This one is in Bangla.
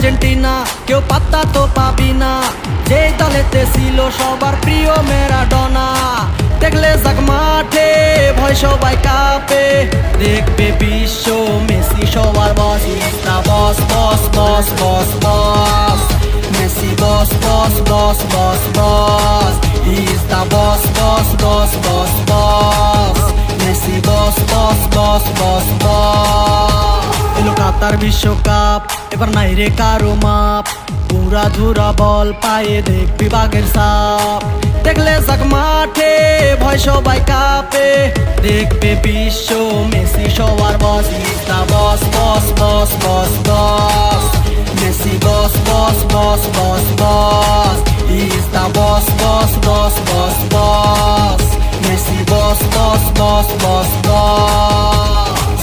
আর্জেন্টিনা কেউ পাত্তা তো পাবি না, যে দলেতে ছিল সবার প্রিয় ম্যারাডোনা। দেখলে যাক মাঠে ভয় সবাই কাঁপে, দেখবে বিশ্ব মেসি সবার boss. Is the boss boss boss boss boss, Messi boss boss boss boss boss. Is the boss boss boss boss boss, Messi boss boss boss boss boss. এলো কাতার বিশ্বকাপ, এবার নাই রে কারো মাপ, পুরা ধুরা বল পায়ে দেখবি বাঘের সাপ। দেখলে যাক মাঠে ভয় সবাই কাঁপে, দেখবে বিশ্ব মেসি সবার boss. Is the boss boss boss boss boss, Messi boss boss boss boss boss. Is the boss boss boss boss boss, Messi boss boss boss boss boss.